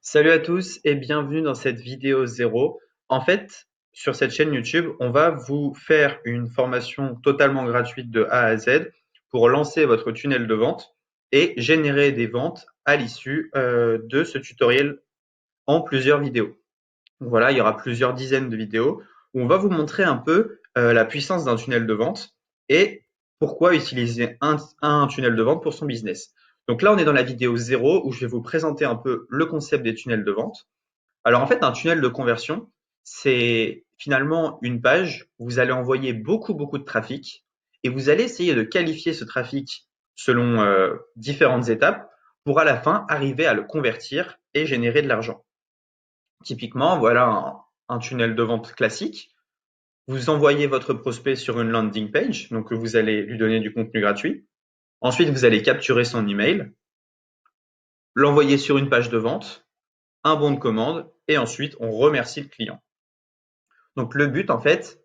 Salut à tous et bienvenue dans cette vidéo zéro. En fait, sur cette chaîne YouTube, on va vous faire une formation totalement gratuite de A à Z pour lancer votre tunnel de vente et générer des ventes à l'issue de ce tutoriel en plusieurs vidéos. Donc voilà, il y aura plusieurs dizaines de vidéos où on va vous montrer un peu la puissance d'un tunnel de vente et pourquoi utiliser un tunnel de vente pour son business. Donc là, on est dans la vidéo zéro où je vais vous présenter un peu le concept des tunnels de vente. Alors en fait, un tunnel de conversion, c'est finalement une page où vous allez envoyer beaucoup de trafic et vous allez essayer de qualifier ce trafic selon différentes étapes pour à la fin arriver à le convertir et générer de l'argent. Typiquement, voilà un tunnel de vente classique. Vous envoyez votre prospect sur une landing page, donc vous allez lui donner du contenu gratuit. Ensuite, vous allez capturer son email, l'envoyer sur une page de vente, un bon de commande, et ensuite on remercie le client. Donc le but en fait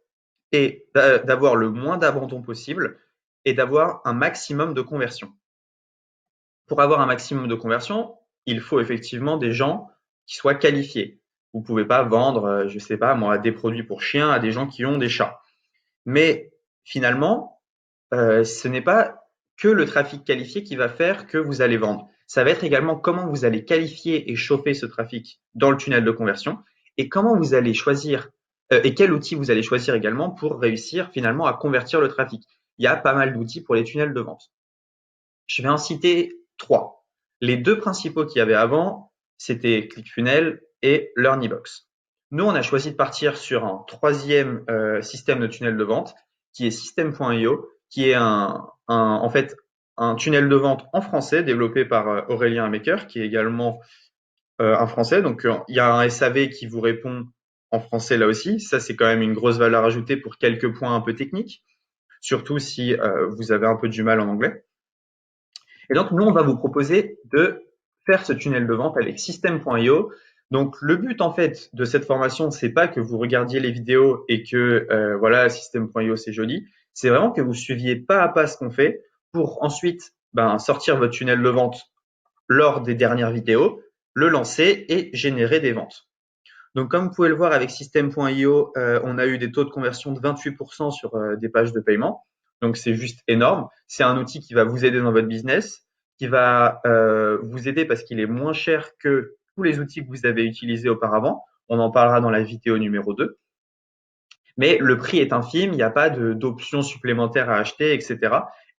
est d'avoir le moins d'abandon possible et d'avoir un maximum de conversion. Pour avoir un maximum de conversion, il faut effectivement des gens qui soient qualifiés. Vous ne pouvez pas vendre, je ne sais pas moi, des produits pour chiens à des gens qui ont des chats. Mais finalement, ce n'est pas que le trafic qualifié qui va faire que vous allez vendre. Ça va être également comment vous allez qualifier et chauffer ce trafic dans le tunnel de conversion et comment vous allez choisir et quel outil vous allez choisir également pour réussir finalement à convertir le trafic. Il y a pas mal d'outils pour les tunnels de vente. Je vais en citer trois. Les deux principaux qu'il y avait avant, c'était ClickFunnels et LearnyBox. Nous, on a choisi de partir sur un troisième système de tunnel de vente qui est System.io, qui est en fait un tunnel de vente en français développé par Aurélien Maker, qui est également un français. Donc, il y a un SAV qui vous répond en français là aussi. Ça, c'est quand même une grosse valeur ajoutée pour quelques points un peu techniques, surtout si vous avez un peu du mal en anglais. Et donc, nous, on va vous proposer de faire ce tunnel de vente avec System.io. Donc, le but, en fait, de cette formation, c'est pas que vous regardiez les vidéos et que, voilà, System.io, c'est joli. C'est vraiment que vous suiviez pas à pas ce qu'on fait pour ensuite, sortir votre tunnel de vente lors des dernières vidéos, le lancer et générer des ventes. Donc, comme vous pouvez le voir avec System.io, on a eu des taux de conversion de 28% sur des pages de paiement. Donc, c'est juste énorme. C'est un outil qui va vous aider dans votre business, qui va vous aider parce qu'il est moins cher que tous les outils que vous avez utilisés auparavant. On en parlera dans la vidéo numéro 2. Mais le prix est infime, il n'y a pas d'options supplémentaires à acheter, etc.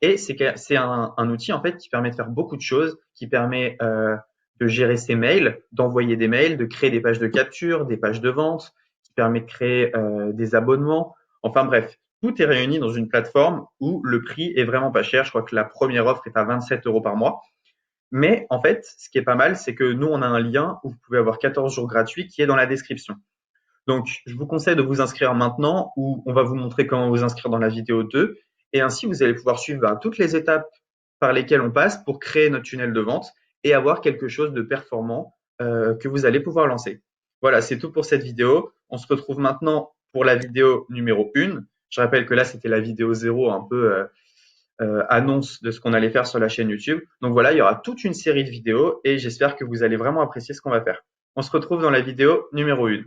Et c'est un outil en fait qui permet de faire beaucoup de choses, qui permet de gérer ses mails, d'envoyer des mails, de créer des pages de capture, des pages de vente, qui permet de créer des abonnements. Enfin bref, tout est réuni dans une plateforme où le prix est vraiment pas cher. Je crois que la première offre est à 27 euros par mois. Mais en fait, ce qui est pas mal, c'est que nous, on a un lien où vous pouvez avoir 14 jours gratuits qui est dans la description. Donc, je vous conseille de vous inscrire maintenant où on va vous montrer comment vous inscrire dans la vidéo 2. Et ainsi, vous allez pouvoir suivre toutes les étapes par lesquelles on passe pour créer notre tunnel de vente et avoir quelque chose de performant que vous allez pouvoir lancer. Voilà, c'est tout pour cette vidéo. On se retrouve maintenant pour la vidéo numéro 1. Je rappelle que là, c'était la vidéo 0, un peu annonce de ce qu'on allait faire sur la chaîne YouTube. Donc voilà, il y aura toute une série de vidéos et j'espère que vous allez vraiment apprécier ce qu'on va faire. On se retrouve dans la vidéo numéro 1.